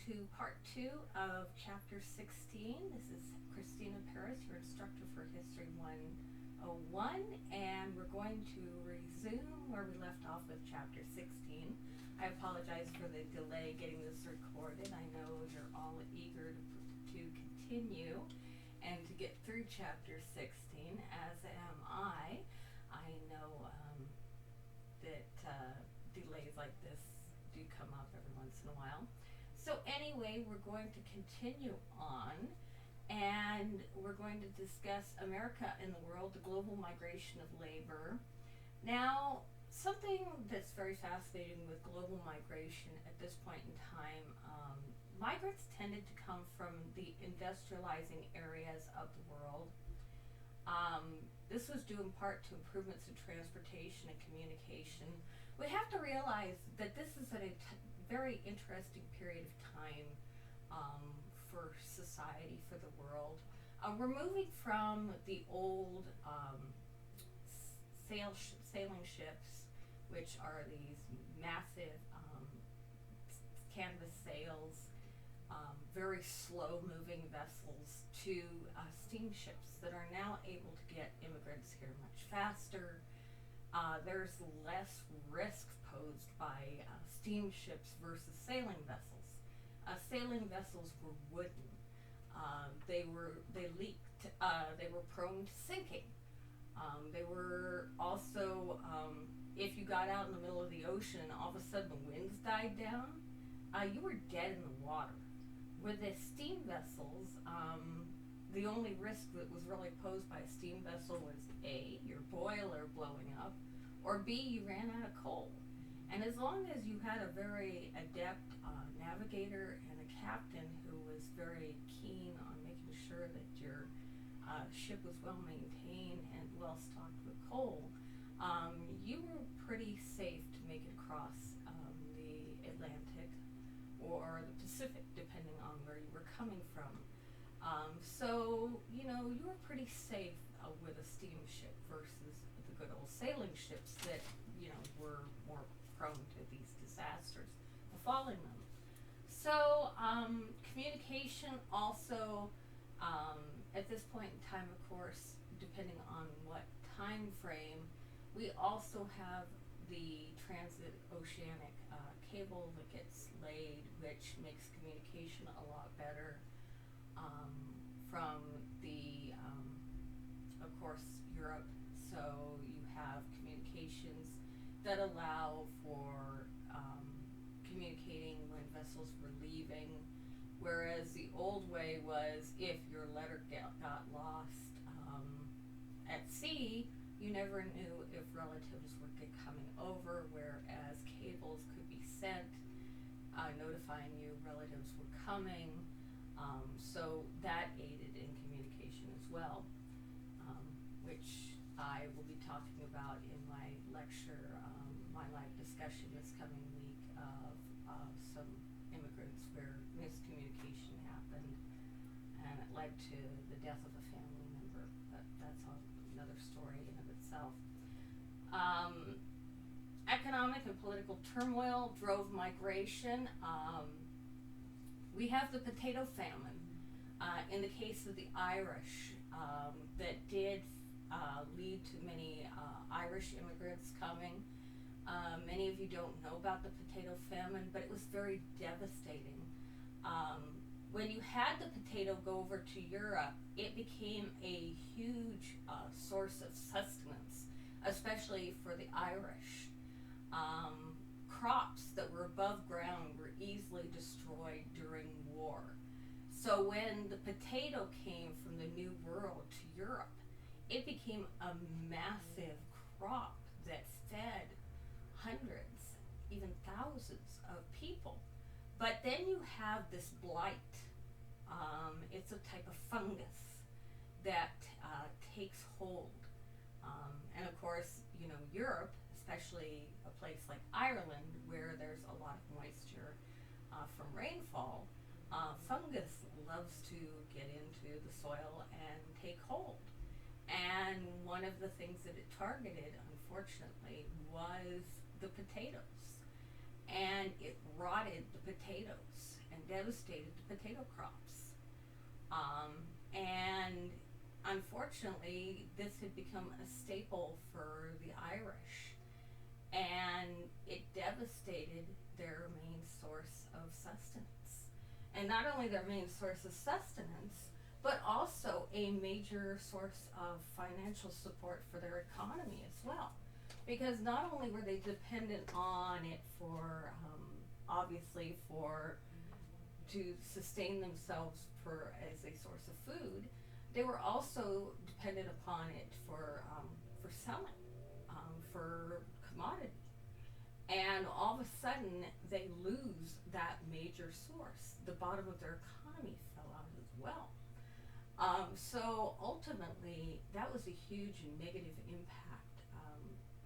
to part 2 of chapter 16. This is Christina Paris, your instructor for History 101, and we're going to resume where we left off with chapter 16. I apologize for the delay getting this recorded. I know you're all eager to continue and to get through chapter 16, as am I. I know that delays like this do come up every once in a while. So anyway, we're going to continue on, and we're going to discuss America and the world, the global migration of labor. Now, something that's very fascinating with global migration at this point in time, migrants tended to come from the industrializing areas of the world. This was due in part to improvements in transportation and communication. We have to realize that this is a very interesting period of time for society, for the world. We're moving from the old sailing ships, which are these massive canvas sails, very slow moving vessels, to steamships that are now able to get immigrants here much faster. There's less risk posed by steamships versus sailing vessels. Sailing vessels were wooden. They leaked. They were prone to sinking. They were also, if you got out in the middle of the ocean and all of a sudden the winds died down, you were dead in the water. With the steam vessels, the only risk that was really posed by a steam vessel was A, your boiler blowing up, or B, you ran out of coal. And as long as you had a very adept navigator and a captain who was very keen on making sure that your ship was well maintained and well stocked with coal, you were pretty safe to make it across the Atlantic or the Pacific, depending on where you were coming from. So, you were pretty safe with a steamship versus the good old sailing ships that, were more prone to these disasters befalling them. So, communication also, at this point in time, of course, depending on what time frame, we also have the transoceanic cable that gets laid, which makes communication a lot better from the, of course, Europe. So you have communications that allow for communicating when vessels were leaving, whereas the old way was if your letter got lost at sea, you never knew if relatives were coming over, whereas cables could be sent notifying you relatives were coming. So that aided in communication as well, which I will be talking about in my lecture, my live discussion this coming week of some immigrants where miscommunication happened and it led to the death of a family member. But that's another story in of itself. Economic and political turmoil drove migration. We have the potato famine in the case of the Irish that did lead to many Irish immigrants coming. Many of you don't know about the potato famine, but it was very devastating. When you had the potato go over to Europe, it became a huge source of sustenance, especially for the Irish. Crops that were above ground were easily destroyed during war. So when the potato came from the New World to Europe, it became a massive crop that fed hundreds, even thousands of people. But then you have this blight. It's a type of fungus that takes hold. And of course, Europe, especially a place like Ireland, where there's a lot of moisture from rainfall, fungus loves to get into the soil and take hold. And one of the things that it targeted, unfortunately, was the potatoes. And it rotted the potatoes. and devastated the potato crops. And unfortunately, this had become a staple for the Irish, and it devastated their main source of sustenance. And not only their main source of sustenance, but also a major source of financial support for their economy as well. Because not only were they dependent on it for, obviously, for to sustain themselves for as a source of food, they were also dependent upon it for selling, for commodity. And all of a sudden, they lose that major source. The bottom of their economy fell out as well. So ultimately, that was a huge negative impact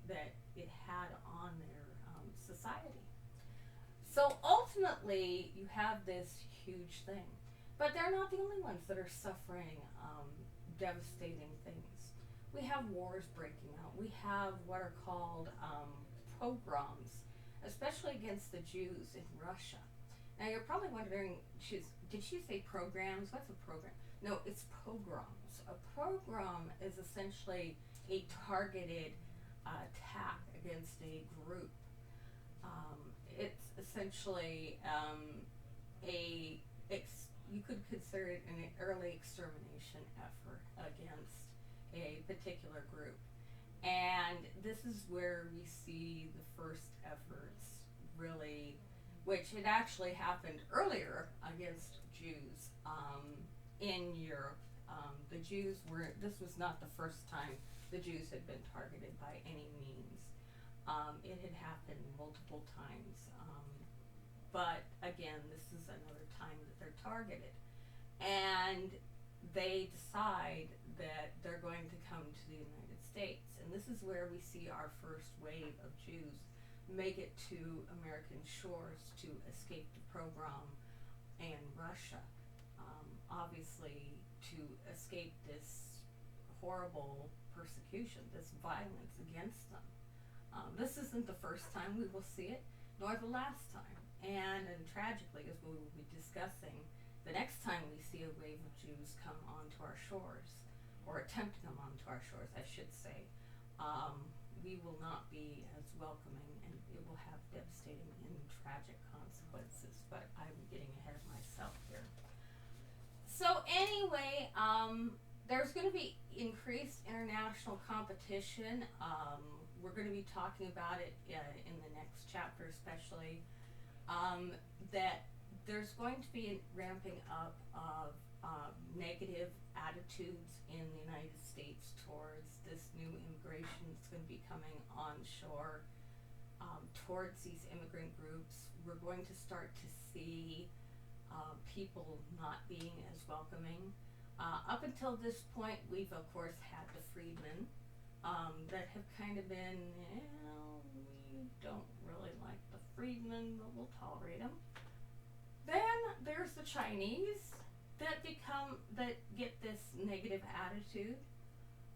that it had on their society. So ultimately, you have this huge thing. But they're not the only ones that are suffering devastating things. We have wars breaking out. We have what are called pogroms, especially against the Jews in Russia. Now you're probably wondering, did she say programs? What's a program? No, it's pogroms. A pogrom is essentially a targeted attack against a group. It's essentially you could consider it an early extermination effort against a particular group. And this is where we see the first efforts really, which had actually happened earlier against Jews in Europe. This was not the first time the Jews had been targeted by any means. It had happened multiple times. But again, this is another time that they're targeted. And they decide that they're going to come to the United States. And this is where we see our first wave of Jews make it to American shores to escape the pogrom in Russia. Obviously, to escape this horrible persecution, this violence against them. This isn't the first time we will see it, nor the last time. And tragically, as we will be discussing, the next time we see a wave of Jews come onto our shores, or attempt to come onto our shores, I should say, we will not be as welcoming, and it will have devastating and tragic consequences. But I'm getting ahead of myself here. So anyway, there's going to be increased international competition. We're going to be talking about it in the next chapter, especially. That there's going to be a ramping up of negative attitudes in the United States towards this new immigration that's going to be coming onshore, towards these immigrant groups. We're going to start to see people not being as welcoming. Up until this point, we've of course had the freedmen that have kind of been, we don't really like the freedmen, but we'll tolerate them. Then there's the Chinese that get this negative attitude,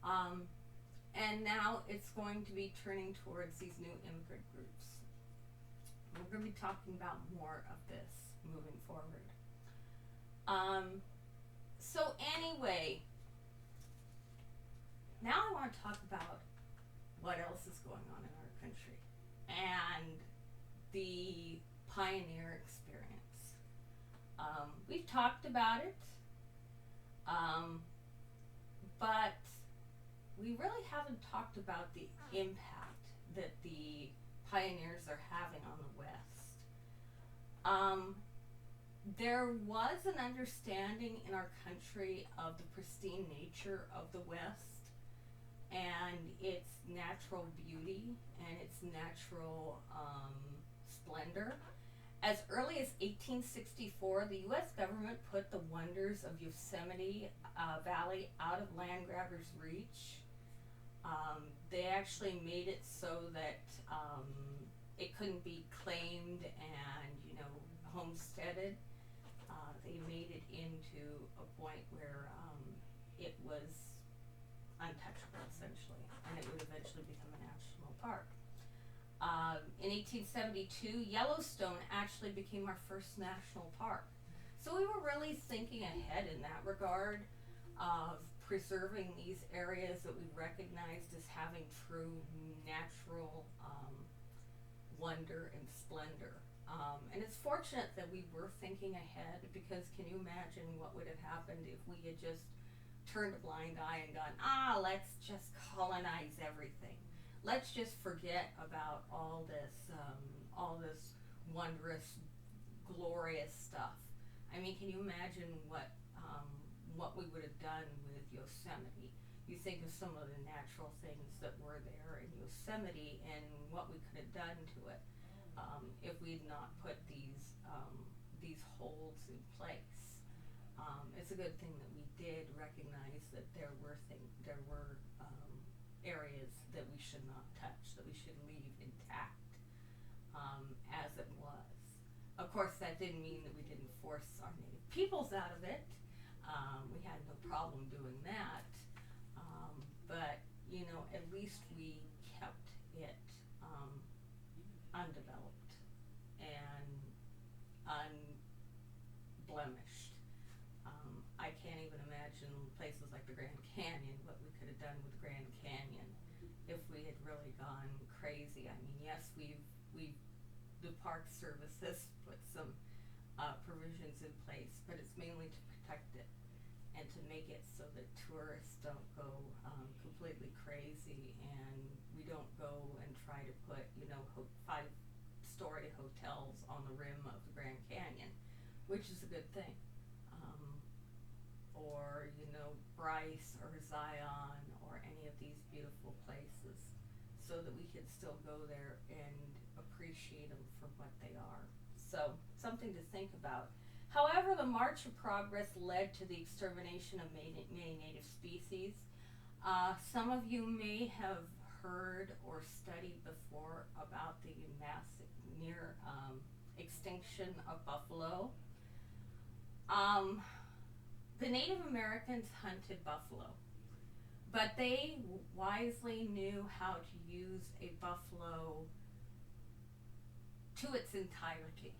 and now it's going to be turning towards these new immigrant groups. We're going to be talking about more of this moving forward. So anyway, now I want to talk about what else is going on in our country and the pioneer experience. We've talked about it, but we really haven't talked about the impact that the pioneers are having on the West. There was an understanding in our country of the pristine nature of the West and its natural beauty and its natural splendor. As early as 1864, the U.S. government put the wonders of Yosemite Valley out of land grabbers' reach. They actually made it so that it couldn't be claimed and, homesteaded. They made it into a point where it was untouchable, essentially, and it would eventually become a national park. In 1872, Yellowstone actually became our first national park. So we were really thinking ahead in that regard of preserving these areas that we recognized as having true natural wonder and splendor. And it's fortunate that we were thinking ahead, because can you imagine what would have happened if we had just turned a blind eye and gone, let's just colonize everything. Let's just forget about all this wondrous, glorious stuff. I mean, can you imagine what we would have done with Yosemite? You think of some of the natural things that were there in Yosemite and what we could have done to it if we had not put these holds in place. It's a good thing that we did recognize that there were areas that we should not touch, that we should leave intact as it was. Of course, that didn't mean that we didn't force our native peoples out of it. We had no problem doing that. But, at least we kept it undeveloped and unblemished. I can't even imagine places like the Grand Canyon, what we could have done with the Grand Canyon if we had really gone crazy. I mean, yes, the Park Service has put some provisions in place, but it's mainly to protect it and to make it so that tourists don't go completely crazy, and we don't go and try to put 5-story hotels on the rim of the Grand Canyon, which is a good thing. Or Bryce or Zion or any of these beautiful places, so that we can still go there and appreciate them for what they are. So, something to think about. However, the march of progress led to the extermination of many native species. Some of you may have heard or studied before about the massive near extinction of buffalo. The Native Americans hunted buffalo, but they wisely knew how to use a buffalo to its entirety.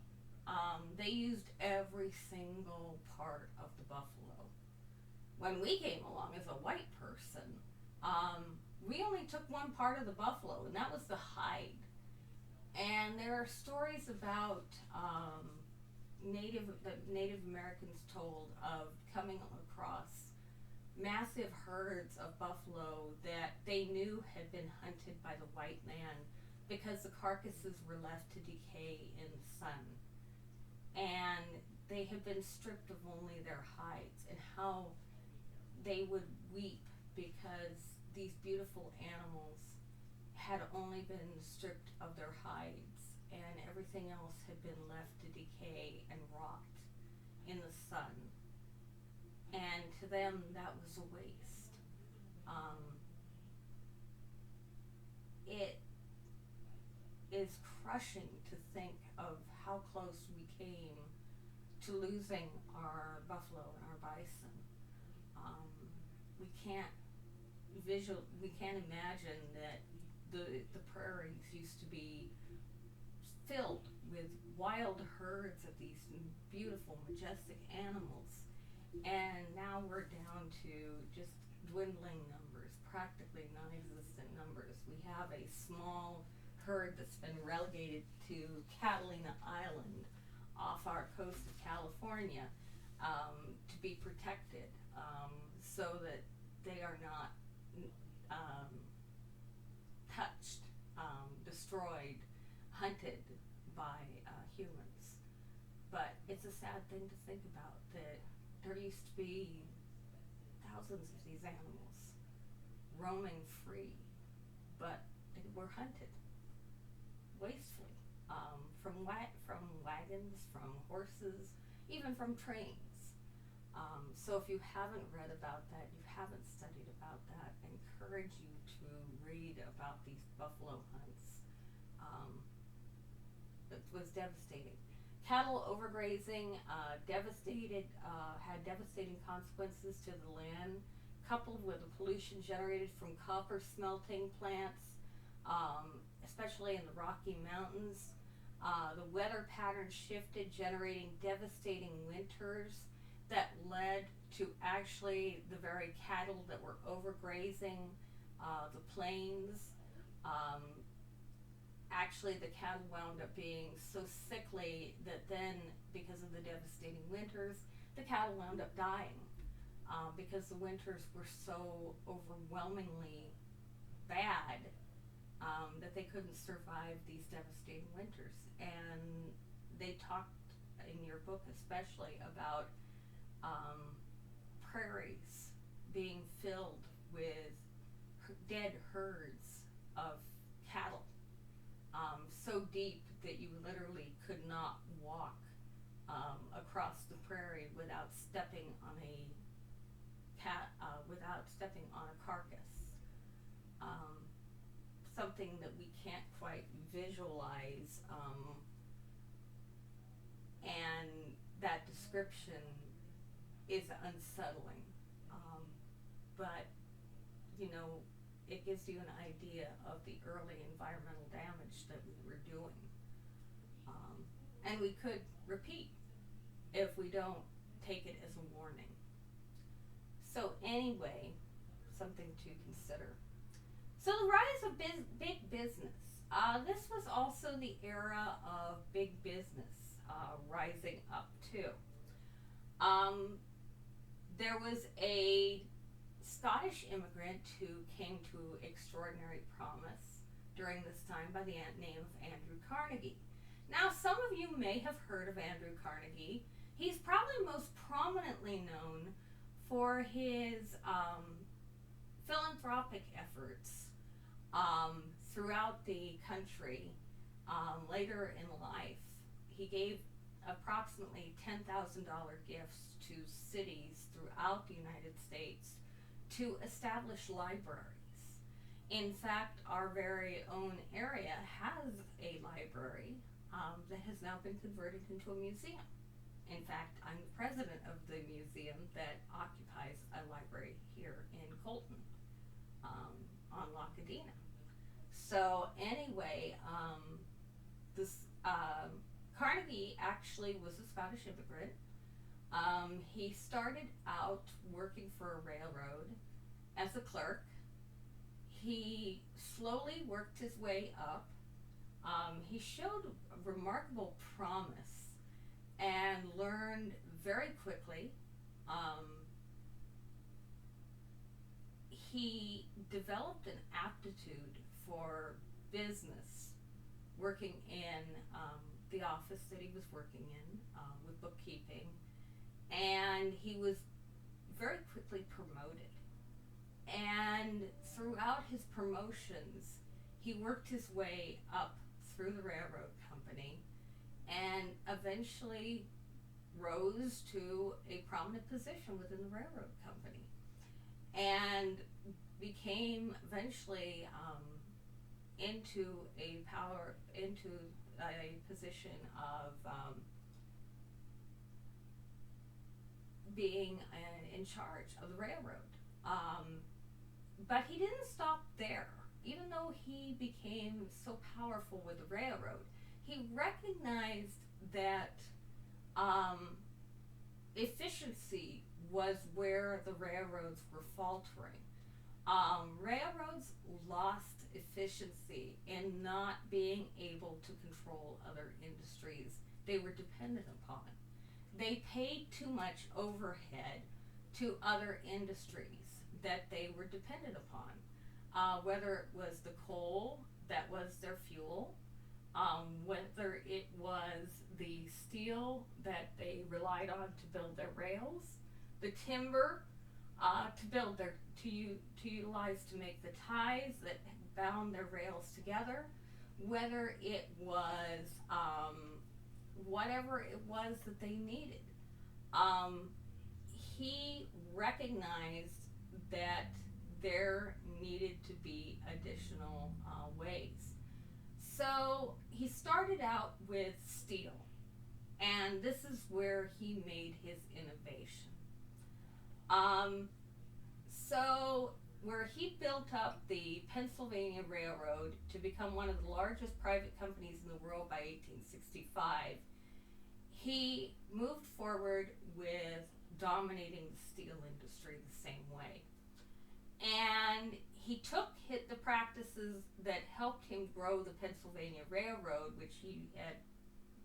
They used every single part of the buffalo. When we came along as a white person, we only took one part of the buffalo, and that was the hide. And there are stories about Native Americans told of coming across massive herds of buffalo that they knew had been hunted by the white man, because the carcasses were left to decay in the sun. And they had been stripped of only their hides, and how they would weep because these beautiful animals had only been stripped of their hides, and everything else had been left to decay and rot in the sun. And to them, that was a waste. It is crushing to think of how close we came to losing our buffalo and our bison. We can't imagine that the prairies used to be filled with wild herds of these beautiful, majestic animals, and now we're down to just dwindling numbers, practically non-existent numbers. We have a small herd that's been relegated to Catalina Island off our coast of California to be protected, so that they are not touched, destroyed, hunted by humans. But it's a sad thing to think about, that there used to be thousands of these animals roaming free, but they were hunted wastefully, from wagons, from horses, even from trains. So if you haven't read about that, you haven't studied about that, I encourage you to read about these buffalo hunts. It was devastating. Cattle overgrazing had devastating consequences to the land, coupled with the pollution generated from copper smelting plants, especially especially in the Rocky Mountains. The weather patterns shifted, generating devastating winters that led to actually the very cattle that were overgrazing the plains. Um, Actually, the cattle wound up being so sickly that then, because of the devastating winters, the cattle wound up dying because the winters were so overwhelmingly bad that they couldn't survive these devastating winters. And they talked in your book especially about prairies being filled with dead herds of cattle, so deep that you literally could not walk across the prairie without stepping on without stepping on a carcass. Something that we can't quite visualize, and that description is unsettling. But you know, it gives you an idea of the early environmental damage that we were doing. And we could repeat if we don't take it as a warning. So anyway, something to consider. So the rise of big business. This was also the era of big business rising up too. There was a Scottish immigrant who came to extraordinary promise during this time by the name of Andrew Carnegie. Now, some of you may have heard of Andrew Carnegie. He's probably most prominently known for his philanthropic efforts throughout the country. Later in life, he gave approximately $10,000 gifts to cities throughout the United States to establish libraries. In fact, our very own area has a library that has now been converted into a museum. In fact, I'm the president of the museum that occupies a library here in Colton on Lacadena. So anyway, this Carnegie actually was a Scottish immigrant. He started out working for a railroad as a clerk. He slowly worked his way up. He showed remarkable promise and learned very quickly. He developed an aptitude for business, working in the office that he was working in with bookkeeping, and he was very quickly promoted. And throughout his promotions, he worked his way up through the railroad company and eventually rose to a prominent position within the railroad company and became eventually into a position of being in charge of the railroad. But he didn't stop there. Even though he became so powerful with the railroad, he recognized that efficiency was where the railroads were faltering. Railroads lost efficiency in not being able to control other industries they were dependent upon. They paid too much overhead to other industries that they were dependent upon, whether it was the coal that was their fuel, whether it was the steel that they relied on to build their rails, the timber to utilize to make the ties that bound their rails together, whether it was whatever it was that they needed. He recognized that there needed to be additional ways. So he started out with steel, and this is where he made his innovation. So where he built up the Pennsylvania Railroad to become one of the largest private companies in the world by 1865, he moved forward with dominating the steel industry the same way. And he took the practices that helped him grow the Pennsylvania Railroad, which he had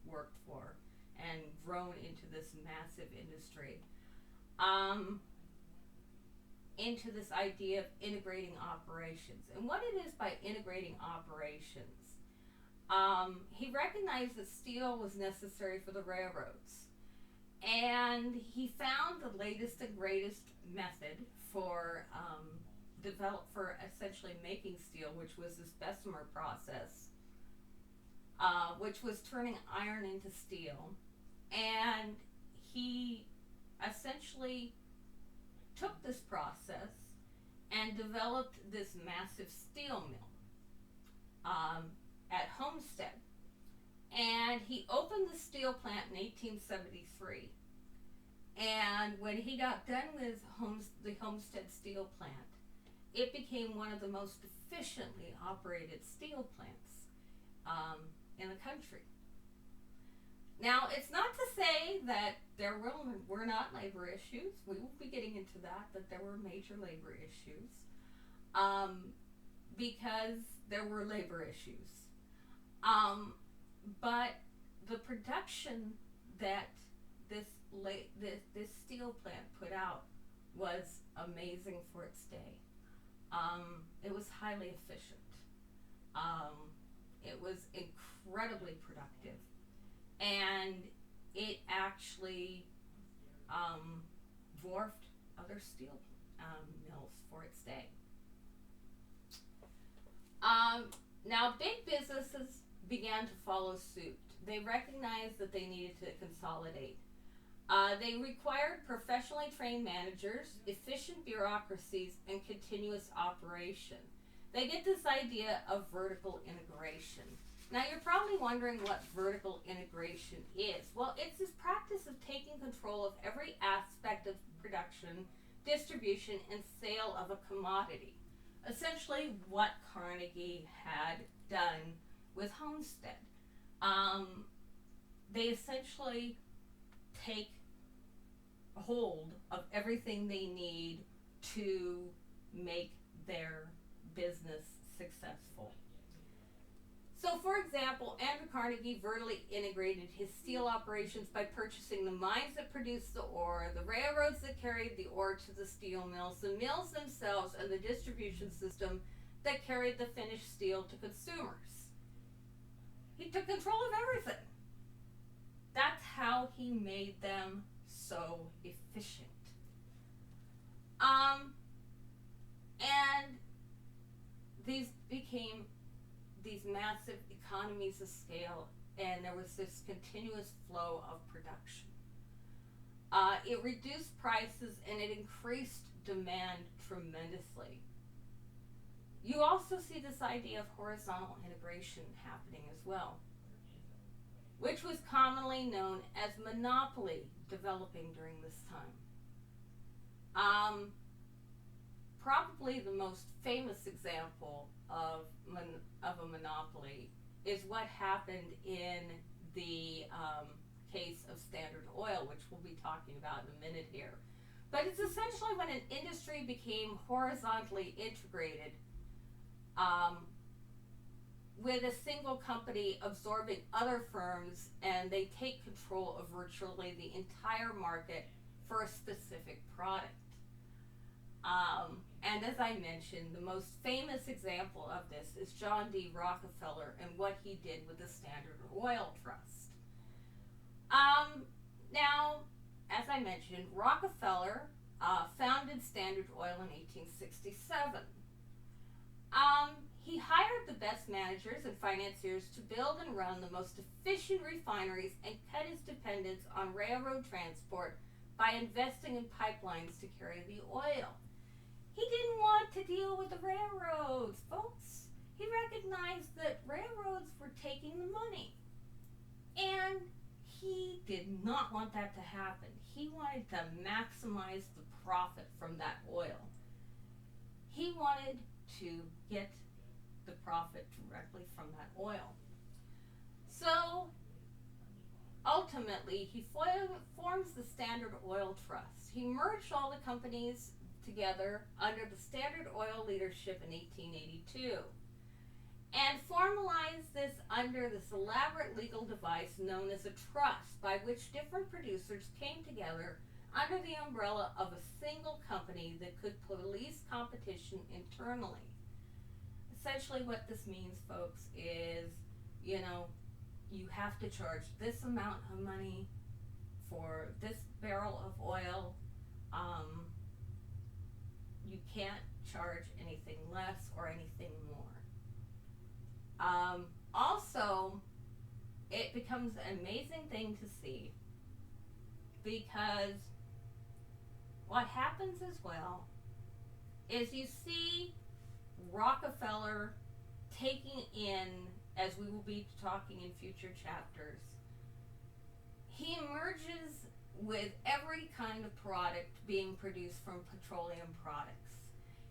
worked for, and grown into this massive industry, into this idea of integrating operations. And what it is by integrating operations, he recognized that steel was necessary for the railroads. And he found the latest and greatest method for developed for essentially making steel, which was this Bessemer process, which was turning iron into steel. And he essentially took this process and developed this massive steel mill at Homestead. And he opened the steel plant in 1873. And when he got done with the Homestead steel plant, it became one of the most efficiently operated steel plants in the country. Now, it's not to say that there were not labor issues. We will be getting into that there were major labor issues, because there were labor issues. But the production that this steel plant put out was amazing for its day. It was highly efficient. It was incredibly productive. And it actually dwarfed other steel mills for its day. Now, big businesses began to follow suit. They recognized that they needed to consolidate. They required professionally trained managers, efficient bureaucracies, and continuous operation. They get this idea of vertical integration. Now, you're probably wondering what vertical integration is. Well, it's this practice of taking control of every aspect of production, distribution, and sale of a commodity. Essentially, what Carnegie had done with Homestead. They essentially take hold of everything they need to make their business successful. So, for example, Andrew Carnegie vertically integrated his steel operations by purchasing the mines that produced the ore, the railroads that carried the ore to the steel mills, the mills themselves, and the distribution system that carried the finished steel to consumers. He took control of everything. That's how he made them so efficient. And these became these massive economies of scale, and there was this continuous flow of production. It reduced prices and it increased demand tremendously. You also see this idea of horizontal integration happening as well, which was commonly known as monopoly developing during this time. Probably the most famous example of a monopoly is what happened in the case of Standard Oil, which we'll be talking about in a minute here. But it's essentially when an industry became horizontally integrated, with a single company absorbing other firms, and they take control of virtually the entire market for a specific product. And as I mentioned, the most famous example of this is John D. Rockefeller and what he did with the Standard Oil Trust. Now, as I mentioned, Rockefeller founded Standard Oil in 1867. He hired the best managers and financiers to build and run the most efficient refineries and cut his dependence on railroad transport by investing in pipelines to carry the oil. He didn't want to deal with the railroads, folks. He recognized that railroads were taking the money. And he did not want that to happen. He wanted to maximize the profit from that oil. He wanted to get the profit directly from that oil. So ultimately, he forms the Standard Oil Trust. He merged all the companies together under the Standard Oil leadership in 1882 and formalized this under this elaborate legal device known as a trust, by which different producers came together under the umbrella of a single company that could police competition internally. Essentially, what this means, folks, is, you have to charge this amount of money for this barrel of oil. You can't charge anything less or anything more. Also, it becomes an amazing thing to see, because what happens as well is you see Rockefeller taking in, as we will be talking in future chapters, he emerges with every kind of product being produced from petroleum products.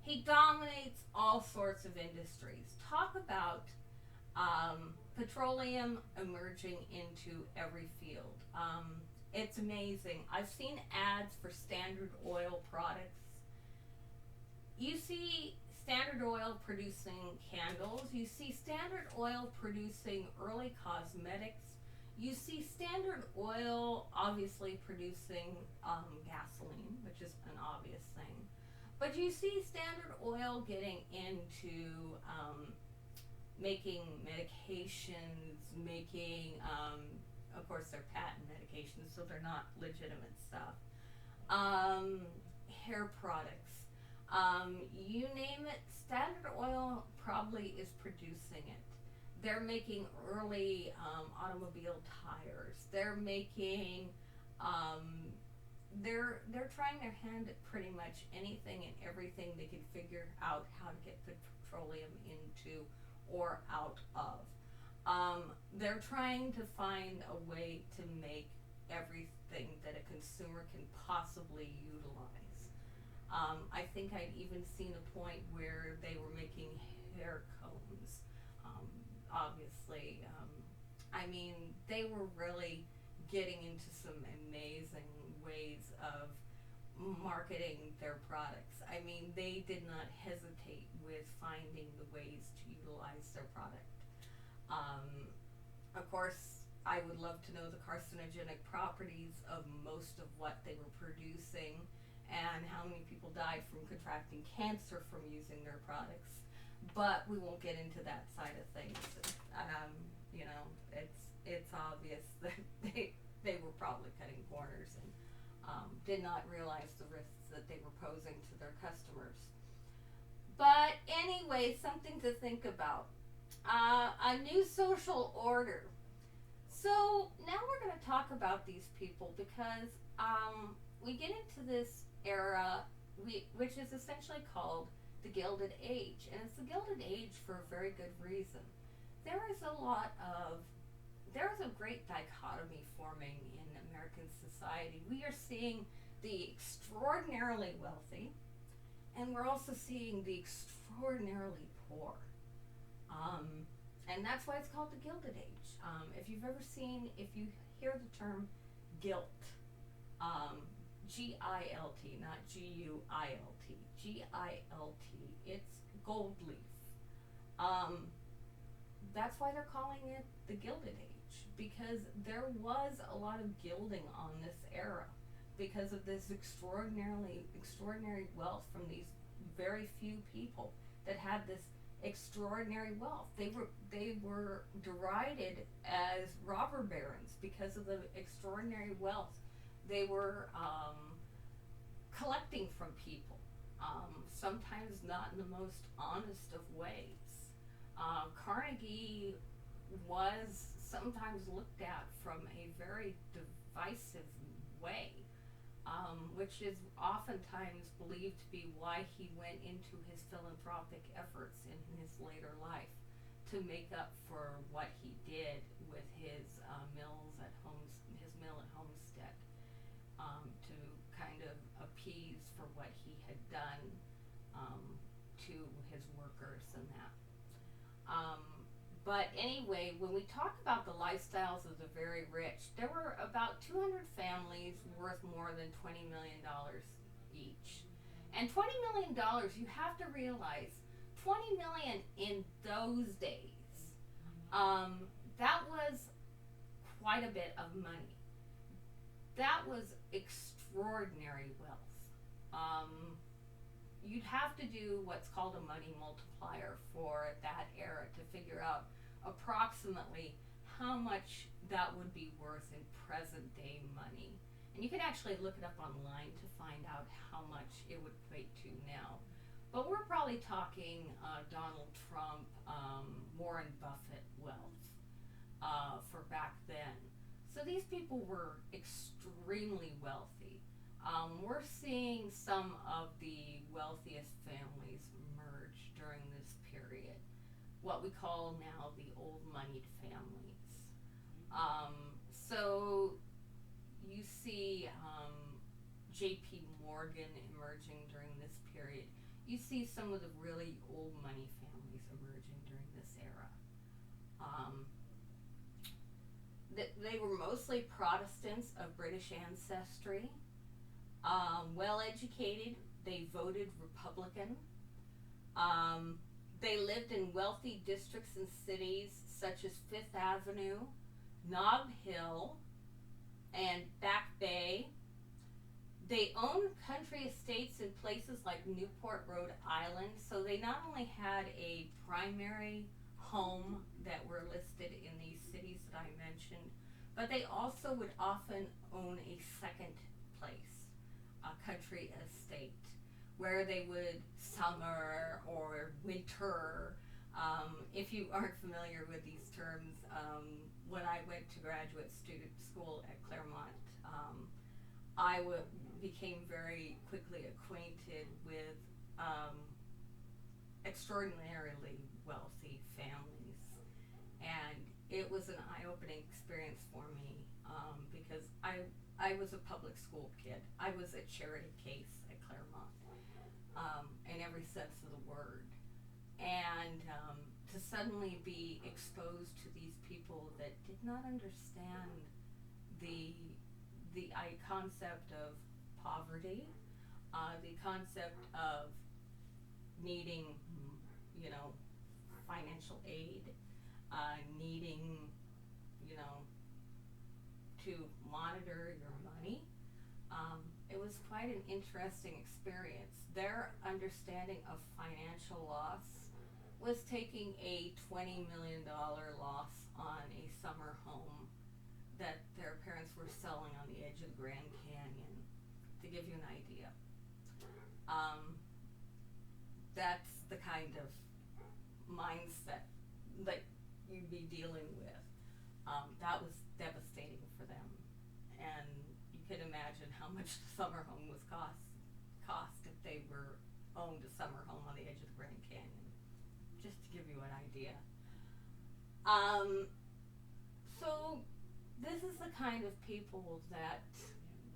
He dominates all sorts of industries. Talk about petroleum emerging into every field. It's amazing. I've seen ads for Standard Oil products. You see Standard Oil producing candles. You see Standard Oil producing early cosmetics. You see Standard Oil obviously producing gasoline, which is an obvious thing. But you see Standard Oil getting into making medications, of course, they're patent medications, so they're not legitimate stuff. Hair products. You name it, Standard Oil probably is producing it. They're making early automobile tires. They're making, they're trying their hand at pretty much anything and everything they can figure out how to get petroleum into or out of. They're trying to find a way to make everything that a consumer can possibly utilize. I think I'd even seen a point where they were making hair combs. Obviously, they were really getting into some amazing ways of marketing their products. They did not hesitate with finding the ways to utilize their product. Of course, I would love to know the carcinogenic properties of most of what they were producing and how many people died from contracting cancer from using their products. But we won't get into that side of things. It's obvious that they were probably cutting corners and did not realize the risks that they were posing to their customers. But anyway, something to think about. A new social order. So now we're going to talk about these people because we get into this era, which is essentially called the Gilded Age. And it's the Gilded Age for a very good reason. There is a great dichotomy forming in American society. We are seeing the extraordinarily wealthy, and we're also seeing the extraordinarily poor. And that's why it's called the Gilded Age. If you hear the term gilt, G-I-L-T, not G-U-I-L-T, G-I-L-T, it's gold leaf. That's why they're calling it the Gilded Age, because there was a lot of gilding on this era because of this extraordinary wealth from these very few people that had this extraordinary wealth. They were derided as robber barons because of the extraordinary wealth they were collecting from people, sometimes not in the most honest of ways. Carnegie was sometimes looked at from a very divisive way, which is oftentimes believed to be why he went into his philanthropic efforts in his later life to make up for what he did with his his mill at Homestead, to kind of appease for what he had done But anyway, when we talk about the lifestyles of the very rich, there were about 200 families worth more than $20 million each. And $20 million, you have to realize, 20 million in those days, that was quite a bit of money. That was extraordinary wealth. You'd have to do what's called a money multiplier for that era to figure out approximately how much that would be worth in present day money. And you can actually look it up online to find out how much it would equate to now. But we're probably talking Donald Trump, Warren Buffett wealth for back then. So these people were extremely wealthy. We're seeing some of the wealthiest families emerge during this period, what we call now the old moneyed families. So you see J.P. Morgan emerging during this period. You see some of the really old money families emerging during this era. They were mostly Protestants of British ancestry, well educated. They voted Republican. They lived in wealthy districts and cities such as Fifth Avenue, Nob Hill, and Back Bay. They owned country estates in places like Newport, Rhode Island, so they not only had a primary home that were listed in these cities that I mentioned, but they also would often own a second place, a country estate, where they would summer or winter. If you aren't familiar with these terms, when I went to graduate student school at Claremont, I became very quickly acquainted with extraordinarily wealthy families, and it was an eye-opening experience for me because I was a public school kid. I was a charity case at Claremont in every sense of the word, and to suddenly be exposed to these people that did not understand the concept of poverty, the concept of needing, financial aid, needing, to monitor your money. It was quite an interesting experience. Their understanding of financial loss was taking a $20 million loss on a summer home that their parents were selling on the edge of the Grand Canyon, to give you an idea. That's the kind of mindset that you'd be dealing with. That was devastating for them, and you can imagine how much the summer home was cost if they were owned a summer home on the edge of the Grand Canyon, just to give you an idea. So this is the kind of people that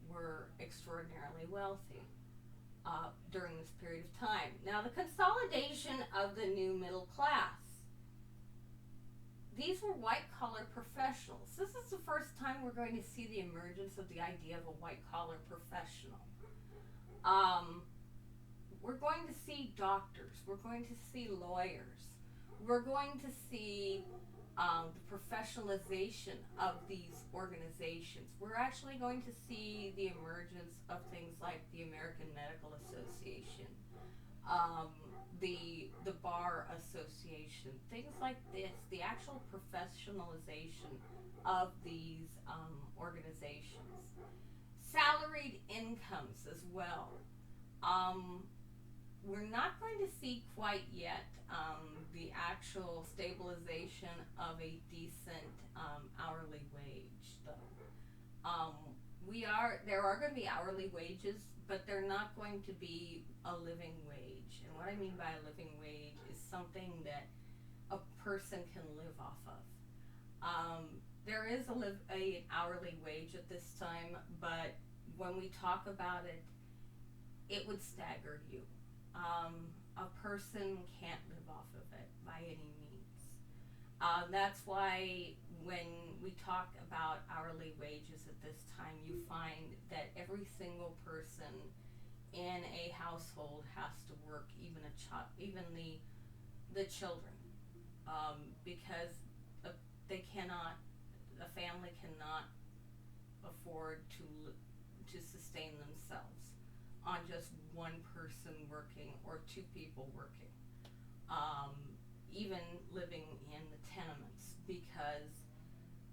were extraordinarily wealthy during this period of time. Now, the consolidation of the new middle class. These were white-collar professionals. This is the first time we're going to see the emergence of the idea of a white-collar professional. We're going to see doctors. We're going to see lawyers. We're going to see the professionalization of these organizations. We're actually going to see the emergence of things like the American Medical Association, the Bar Association, things like this, the actual professionalization of these organizations. Salaried incomes as well. We're not going to see quite yet the actual stabilization of a decent hourly wage, though. There are going to be hourly wages, but they're not going to be a living wage. And what I mean by a living wage is something that a person can live off of. There is an hourly wage at this time, but when we talk about it, it would stagger you. A person can't live off of it by any means. That's why when we talk about hourly wages at this time, you find that every single person in a household has to work, even even the children, because they cannot, a family cannot afford to sustain themselves on just one person working or two people working. Um, Even living in the tenements, because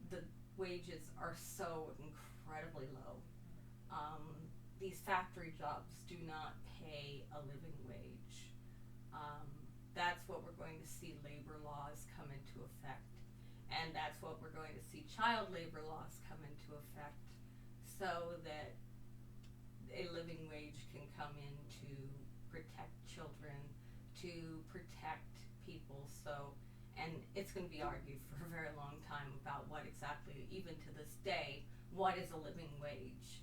the wages are so incredibly low. These factory jobs do not pay a living wage. Um, that's what we're going to see labor laws come into effect. And that's what we're going to see child labor laws come into effect, so that a living wage can come in to protect children, to protect people. So, and it's going to be argued for a very long time about what exactly, even to this day, what is a living wage,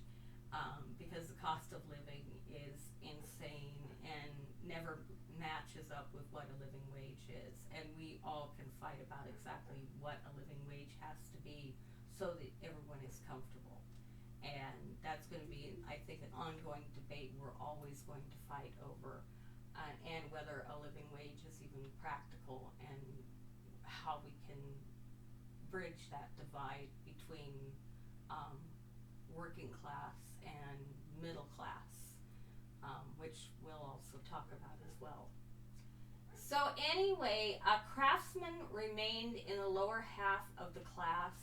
because the cost of living is insane and never matches up with what a living wage is. And we all can fight about exactly what a living wage has to be, so that everyone is comfortable. And that's going to be, I think, an ongoing debate we're always going to fight over, and whether a living wage is even practical, and how we can bridge that divide between working class and middle class, which we'll also talk about as well. So anyway, craftsmen remained in the lower half of the class.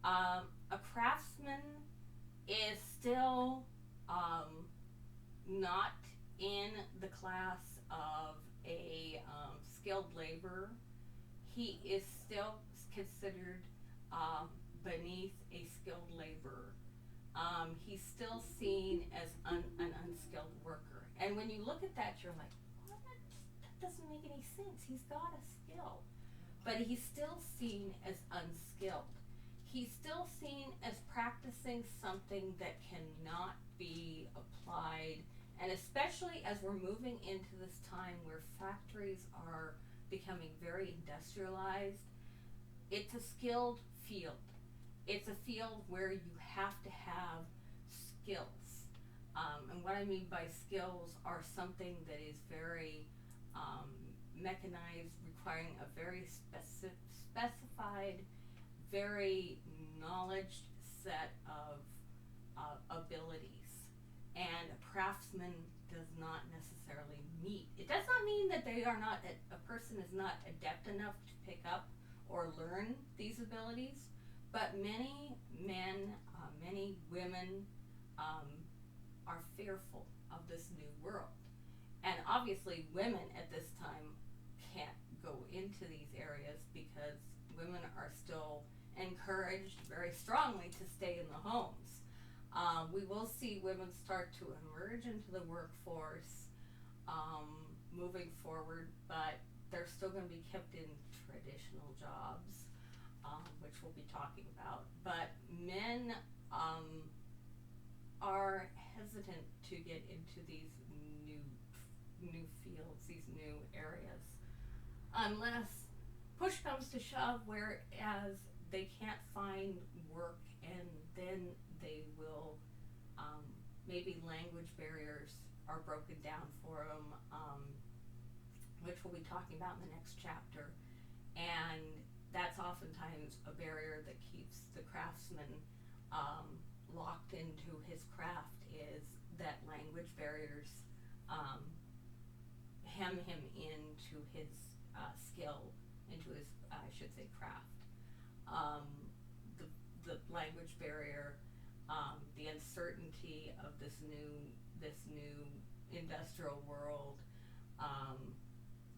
A craftsman is still not in the class of a skilled laborer. He is still considered beneath a skilled laborer. He's still seen as an unskilled worker. And when you look at that, you're like, what? That doesn't make any sense. He's got a skill. But he's still seen as unskilled. He's still seen as practicing something that cannot be applied. And especially as we're moving into this time where factories are becoming very industrialized, it's a skilled field. It's a field where you have to have skills. And what I mean by skills are something that is very mechanized, requiring a very specified, very knowledge set of abilities. And a craftsman does not necessarily meet. It does not mean that they are not, a person is not adept enough to pick up or learn these abilities, but many men, many women are fearful of this new world. And obviously women at this time can't go into these areas, because women are still encouraged very strongly to stay in the homes. We will see women start to emerge into the workforce moving forward, but they're still going to be kept in traditional jobs, which we'll be talking about. But men are hesitant to get into these new fields, these new areas, unless push comes to shove, whereas they can't find work, and then they will, maybe language barriers are broken down for them, which we'll be talking about in the next chapter. And that's oftentimes a barrier that keeps the craftsman locked into his craft, is that language barriers hem him into his skill, into his, I should say, craft. The language barrier, the uncertainty of this new industrial world,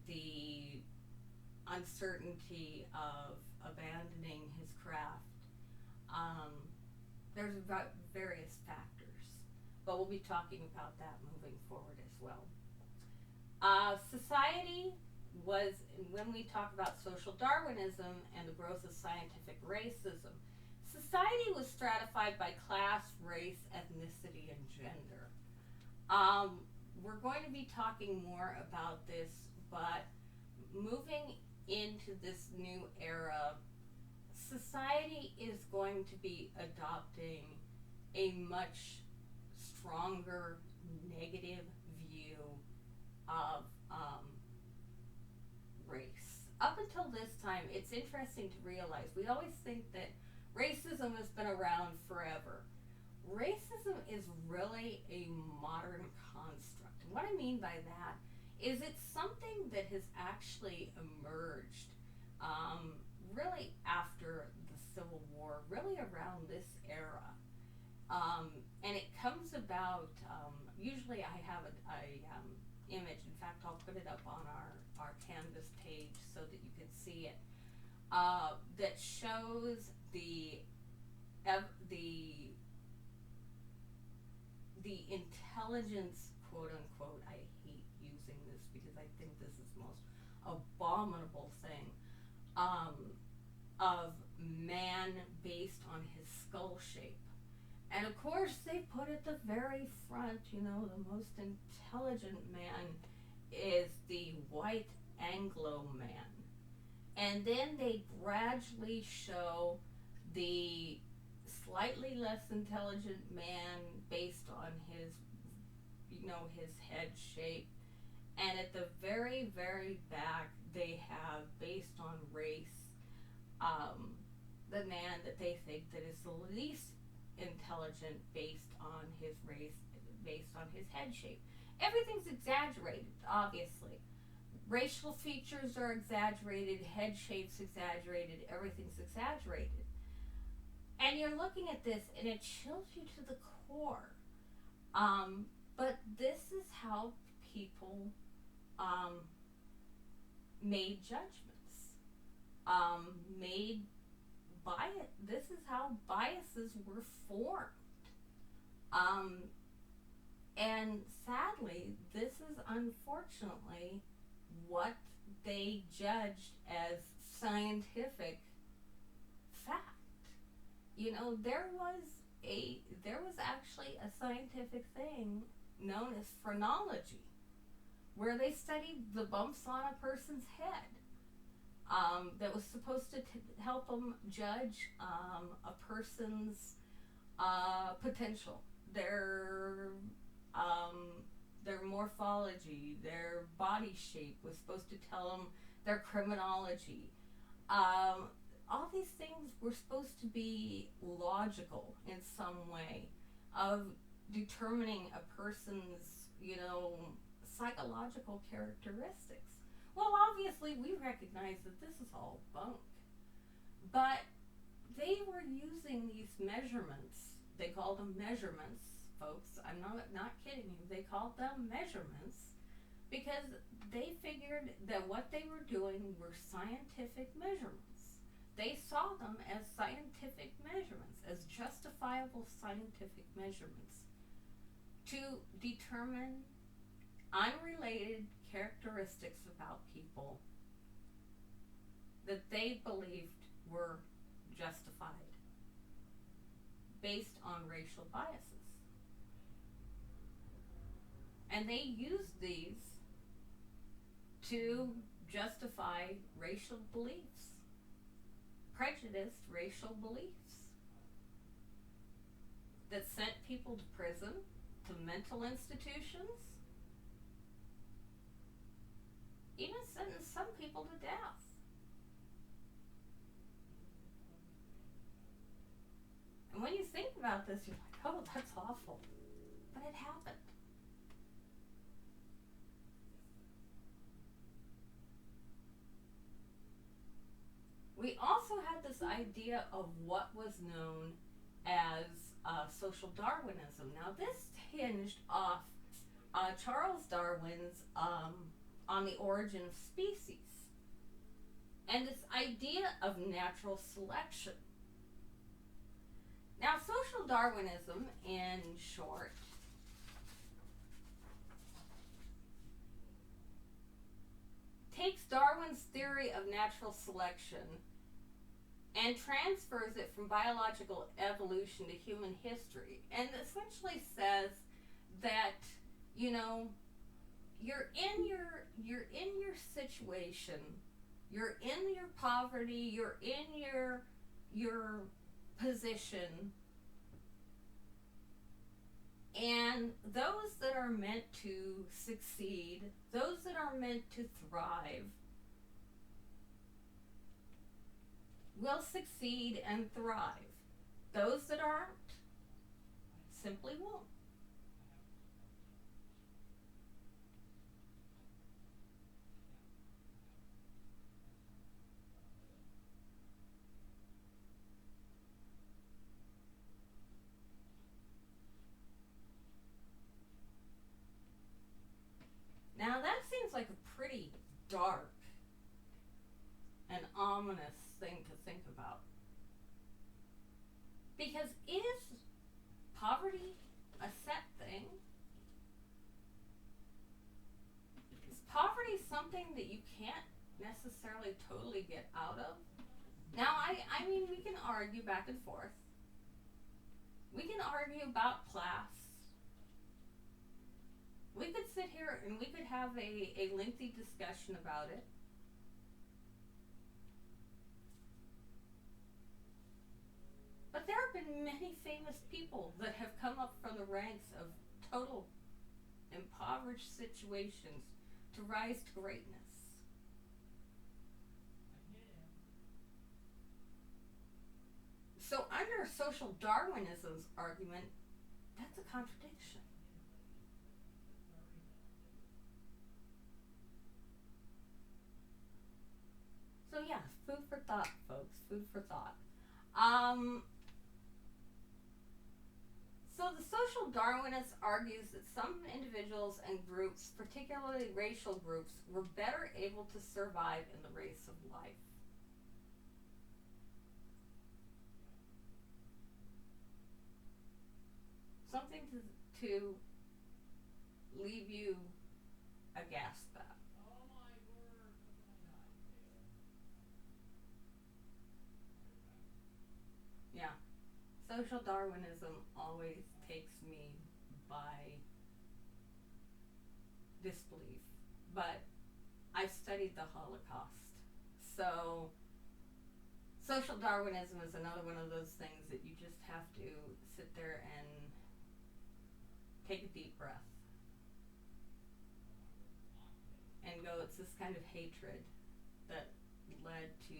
the uncertainty of abandoning his craft. There's various factors, but we'll be talking about that moving forward as well. Society was, when we talk about social Darwinism and the growth of scientific racism, society was stratified by class, race, ethnicity, and gender. We're going to be talking more about this, but moving into this new era, society is going to be adopting a much stronger negative view of race. Up until this time, it's interesting to realize we always think that racism has been around forever. Racism is really a modern construct. And what I mean by that is it's something that has actually emerged really after the Civil War, really around this era. And it comes about, usually I have a image, in fact I'll put it up on our Canvas page so that you can see it, that shows the intelligence, quote unquote, I hate using this because I think this is the most abominable thing, of man based on his skull shape. And of course they put at the very front, the most intelligent man is the white Anglo man. And then they gradually show the slightly less intelligent man based on his, his head shape. And at the very, very back, they have, based on race, the man that they think that is the least intelligent based on his race, based on his head shape. Everything's exaggerated, obviously. Racial features are exaggerated, head shape's exaggerated, everything's exaggerated. And you're looking at this and it chills you to the core. But this is how people made judgments, made bias. This is how biases were formed. And sadly, this is unfortunately what they judged as scientific fact. There was actually a scientific thing known as phrenology, where they studied the bumps on a person's head, that was supposed to help them judge a person's potential, their morphology, their body shape was supposed to tell them their criminology. All these things were supposed to be logical in some way of determining a person's, psychological characteristics. Well, obviously we recognize that this is all bunk. But they were using these measurements. They called them measurements, folks. I'm not kidding you. They called them measurements because they figured that what they were doing were scientific measurements. They saw them as scientific measurements, as justifiable scientific measurements to determine unrelated characteristics about people that they believed were justified based on racial biases. And they used these to justify racial beliefs, prejudiced racial beliefs that sent people to prison, to mental institutions, even sentenced some people to death. And when you think about this, you're like, oh, that's awful. But it happened. We also had this idea of what was known as social Darwinism. Now, this hinged off Charles Darwin's On the Origin of Species and this idea of natural selection. Now, social Darwinism, in short, takes Darwin's theory of natural selection and transfers it from biological evolution to human history, and essentially says that, you're in your situation, You're in your poverty, you're in your position, and those that are meant to succeed, those that are meant to thrive, will succeed and thrive. Those that aren't simply won't. Now that seems like a pretty dark and ominous thing to think about. Because is poverty a set thing? Is poverty something that you can't necessarily totally get out of? Now, I mean, we can argue back and forth. We can argue about class. We could sit here and we could have a lengthy discussion about it. But there have been many famous people that have come up from the ranks of total impoverished situations to rise to greatness. So under social Darwinism's argument, that's a contradiction. So yeah, food for thought, folks. Food for thought. So the social Darwinist argues that some individuals and groups, particularly racial groups, were better able to survive in the race of life. Something to leave you aghast at. Yeah. Social Darwinism always takes me by disbelief. But I studied the Holocaust. So social Darwinism is another one of those things that you just have to sit there and take a deep breath and go, it's this kind of hatred that led to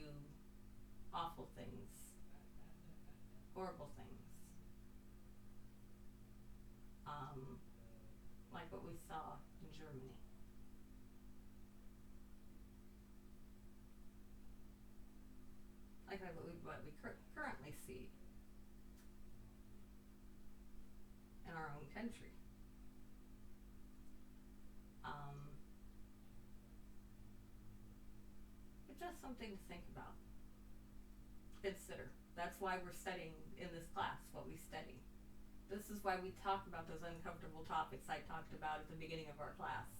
awful things, horrible things, like what we saw in Germany. Like what we currently see in our own country. It's just something to think about, consider. That's why we're studying in this class what we study. This is why we talk about those uncomfortable topics I talked about at the beginning of our class.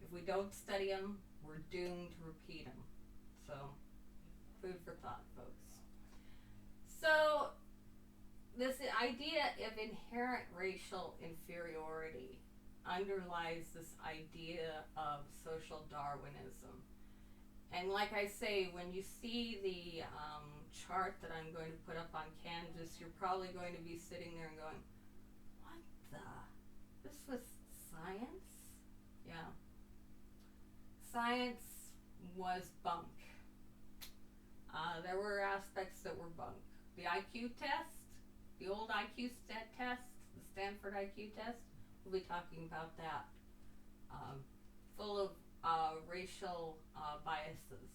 If we don't study them, we're doomed to repeat them. So, food for thought, folks. So, this idea of inherent racial inferiority underlies this idea of social Darwinism. And like I say, when you see the chart that I'm going to put up on Canvas, you're probably going to be sitting there and going, what the? This was science? Yeah. Science was bunk. There were aspects that were bunk. The IQ test, the old IQ test, the Stanford IQ test, we'll be talking about that. Full of racial biases.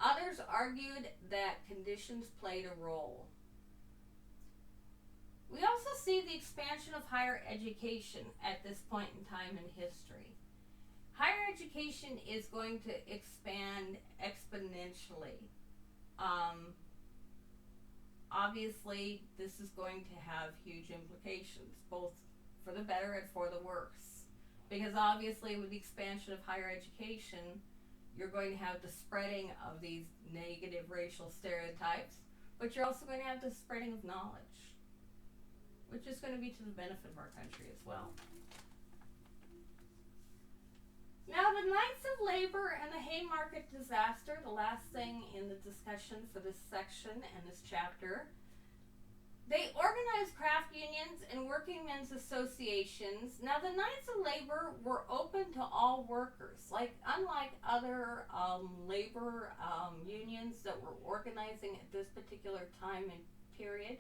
Others argued that conditions played a role. We also see the expansion of higher education at this point in time in history. Higher education is going to expand exponentially. Obviously, this is going to have huge implications, both for the better and for the worse. Because obviously with the expansion of higher education, you're going to have the spreading of these negative racial stereotypes, but you're also going to have the spreading of knowledge, which is going to be to the benefit of our country as well. Now, the Knights of Labor and the Haymarket disaster, the last thing in the discussion for this section and this chapter, they organized craft unions and working men's associations. Now, the Knights of Labor were open to all workers. Unlike other labor unions that were organizing at this particular time and period,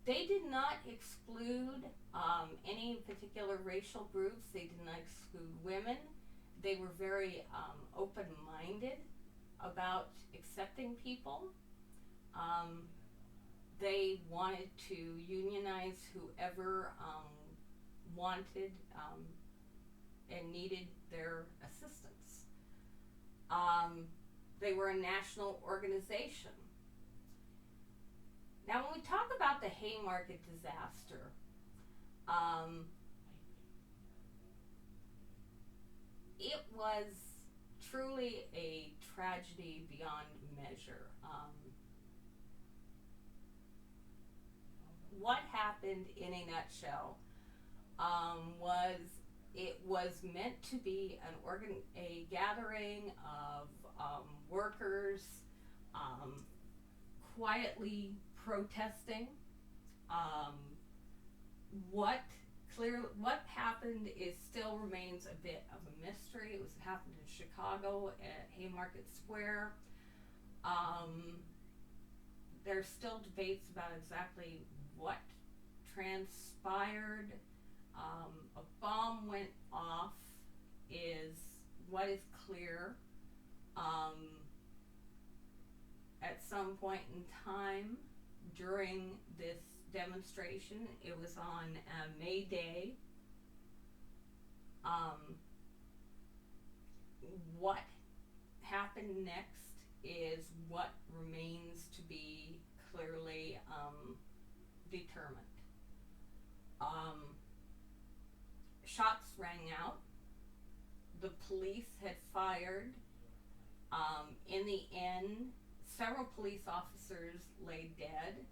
they did not exclude any particular racial groups. They did not exclude women. They were very open-minded about accepting people. They wanted to unionize whoever wanted and needed their assistance. They were a national organization. Now, when we talk about the Haymarket disaster, it was truly a tragedy beyond measure. What happened in a nutshell was it was meant to be a gathering of workers quietly protesting. What happened still remains a bit of a mystery. It happened in Chicago at Haymarket Square. There's still debates about exactly what transpired. A bomb went off is what is clear. At some point in time during this demonstration, it was on May Day. What happened next is what remains to be clearly determined. Shots rang out. The police had fired. In the end, several police officers lay dead,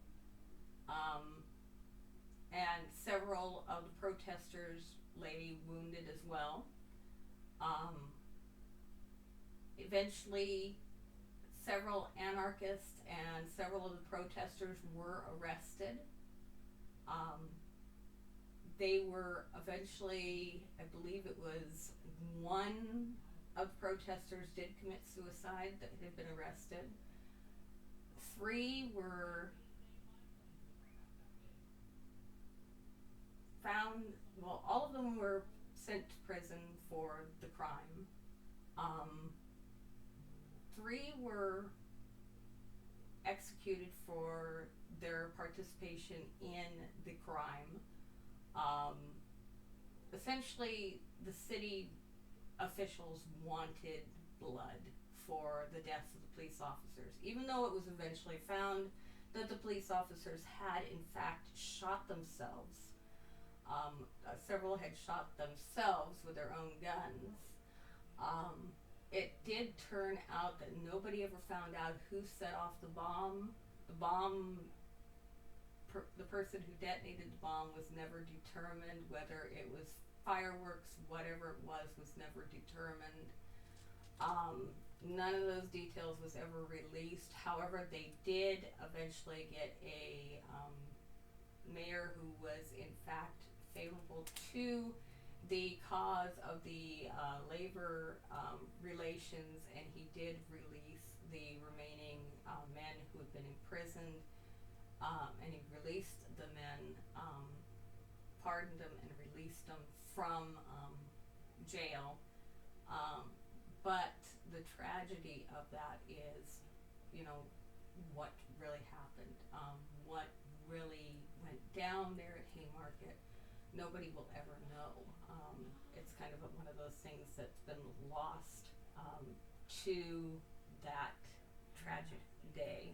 and several of the protesters lay wounded as well. Eventually, several anarchists and several of the protesters were arrested. They were eventually, I believe it was one of the protesters did commit suicide that had been arrested. 3 were found, well, all of them were sent to prison for the crime. 3 were executed for their participation in the crime. Essentially, the city officials wanted blood for the deaths of the police officers, even though it was eventually found that the police officers had in fact shot themselves. Several had shot themselves with their own guns. It did turn out that nobody ever found out who set off the bomb. The person who detonated the bomb was never determined. Whether it was fireworks, whatever it was never determined. None of those details was ever released. However, they did eventually get a mayor who was in fact favorable to the cause of the labor relations, and he did release the remaining men who had been imprisoned, and he released the men, pardoned them and released them from jail. But the tragedy of that is, what really happened, what really went down there at Haymarket. Nobody will ever know. It's kind of one of those things that's been lost to that tragic day.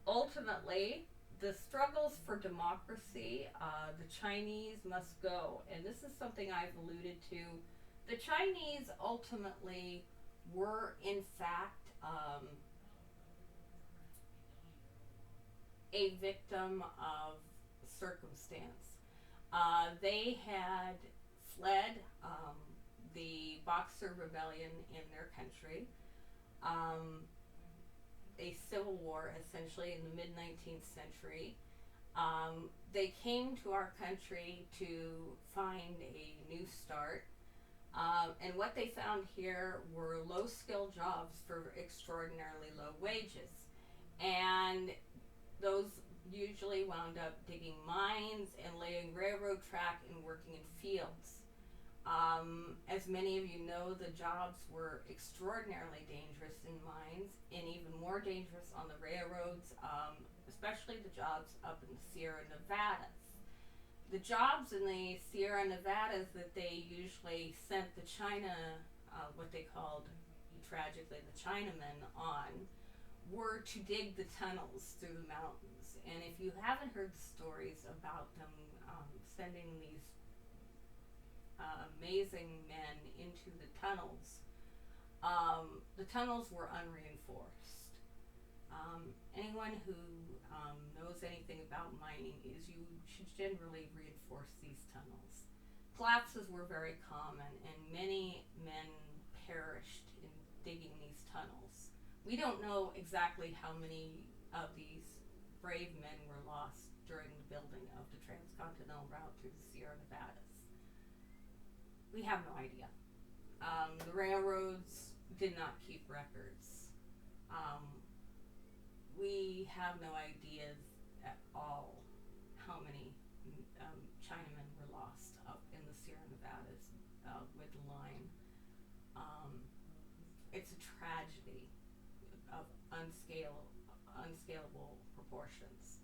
Ultimately, the struggles for democracy, the Chinese must go. And this is something I've alluded to. The Chinese ultimately were, in fact, a victim of circumstance. They had fled the Boxer Rebellion in their country, um, a civil war essentially in the mid 19th century. They came to our country to find a new start. And what they found here were low skill jobs for extraordinarily low wages. And those usually wound up digging mines and laying railroad track and working in fields. As many of you know, the jobs were extraordinarily dangerous in mines and even more dangerous on the railroads, especially the jobs up in the Sierra Nevadas. The jobs in the Sierra Nevadas that they usually sent the China, what they called tragically the Chinamen on, were to dig the tunnels through the mountains. And if you haven't heard the stories about them sending these amazing men into the tunnels were unreinforced. Anyone who knows anything about mining is you should generally reinforce these tunnels. Collapses were very common, and many men perished in digging these tunnels. We don't know exactly how many of these brave men were lost during the building of the transcontinental route through the Sierra Nevadas. We have no idea. The railroads did not keep records. We have no ideas at all how many Chinamen were lost up in the Sierra Nevadas with the line. It's a tragedy of unscalable proportions.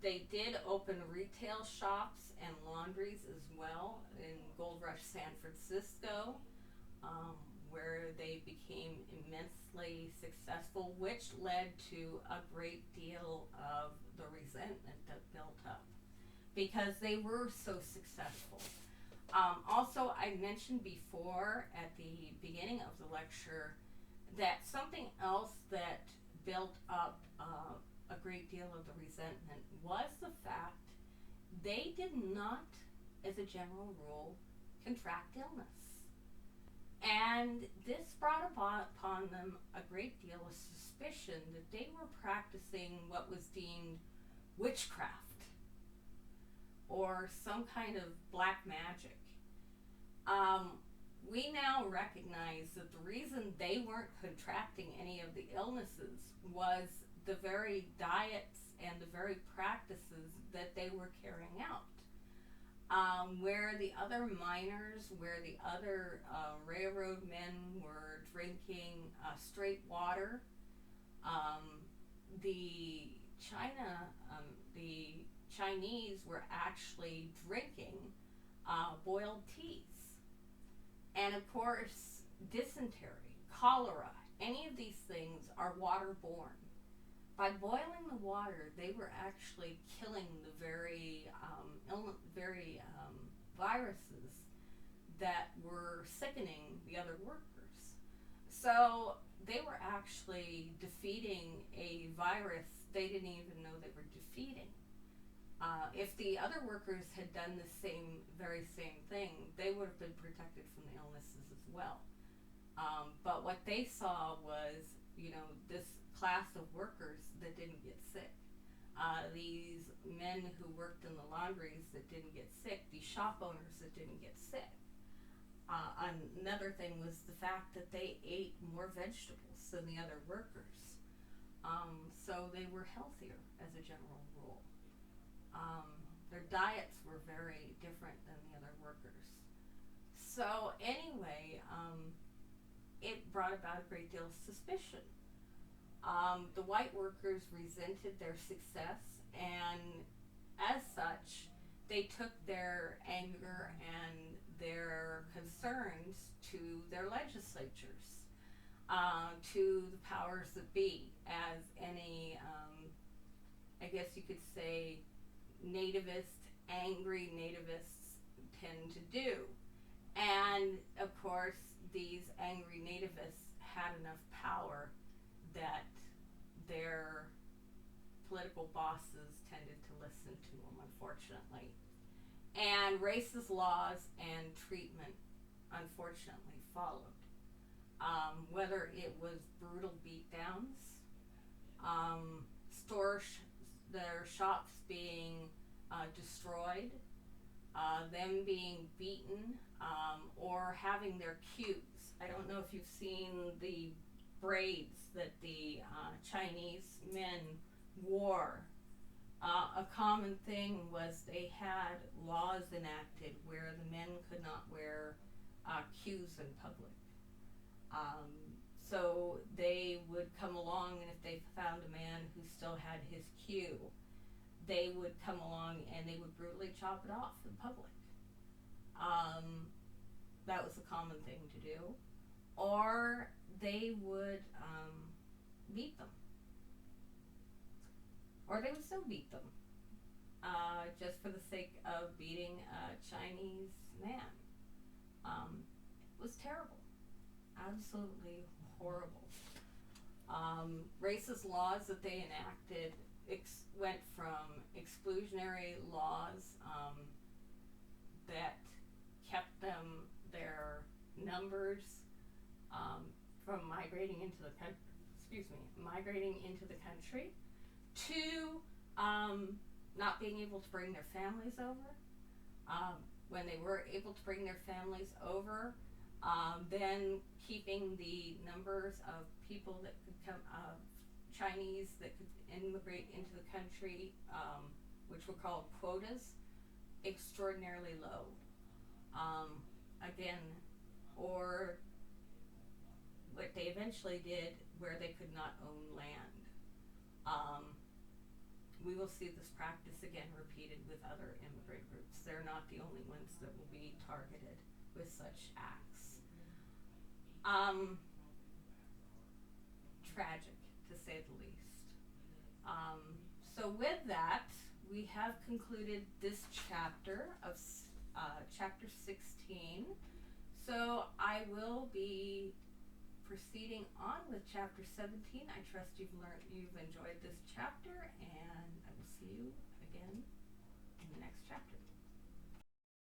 They did open retail shops and laundries as well in Gold Rush San Francisco, where they became immensely successful, which led to a great deal of the resentment that built up because they were so successful. Also, I mentioned before at the beginning of the lecture that something else that built up a great deal of the resentment was the fact they did not, as a general rule, contract illness. And this brought upon them a great deal of suspicion that they were practicing what was deemed witchcraft or some kind of black magic. We now recognize that the reason they weren't contracting any of the illnesses was the very diets and the very practices that they were carrying out. Where the other miners, where the other railroad men were drinking straight water, the Chinese were actually drinking boiled teas. And of course, dysentery, cholera, any of these things are waterborne. By boiling the water, they were actually killing the very viruses that were sickening the other workers. So they were actually defeating a virus they didn't even know they were defeating. If the other workers had done the very same thing, they would have been protected from the illnesses as well. But what they saw was, this class of workers that didn't get sick. These men who worked in the laundries that didn't get sick, these shop owners that didn't get sick. Another thing was the fact that they ate more vegetables than the other workers. So they were healthier as a general rule. Their diets were very different than the other workers. So anyway, it brought about a great deal of suspicion. The white workers resented their success, and as such, they took their anger and their concerns to their legislatures, to the powers that be, as any, I guess you could say, angry nativists tend to do. And of course, these angry nativists had enough power that their political bosses tended to listen to them, unfortunately. And racist laws and treatment, unfortunately, followed. Whether it was brutal beatdowns, um, their shops being destroyed, them being beaten, or having their queues. I don't know if you've seen the braids that the Chinese men wore. A common thing was they had laws enacted where the men could not wear queues in public. So they would come along, and if they found a man who still had his queue, they would come along and they would brutally chop it off in public. That was a common thing to do. Or they would beat them. Or they would still beat them, just for the sake of beating a Chinese man. It was terrible. Absolutely horrible. Racist laws that they enacted went from exclusionary laws that kept their numbers from migrating into the country, to not being able to bring their families over. When they were able to bring their families over, then keeping the numbers of people that could come, Chinese that could immigrate into the country, which were called quotas, extraordinarily low. Again, or what they eventually did, where they could not own land. We will see this practice again repeated with other immigrant groups. They're not the only ones that will be targeted with such acts. Tragic, to say the least. So with that, we have concluded this chapter of chapter 16. So I will be proceeding on with chapter 17. I trust you've enjoyed this chapter, and I will see you again in the next chapter.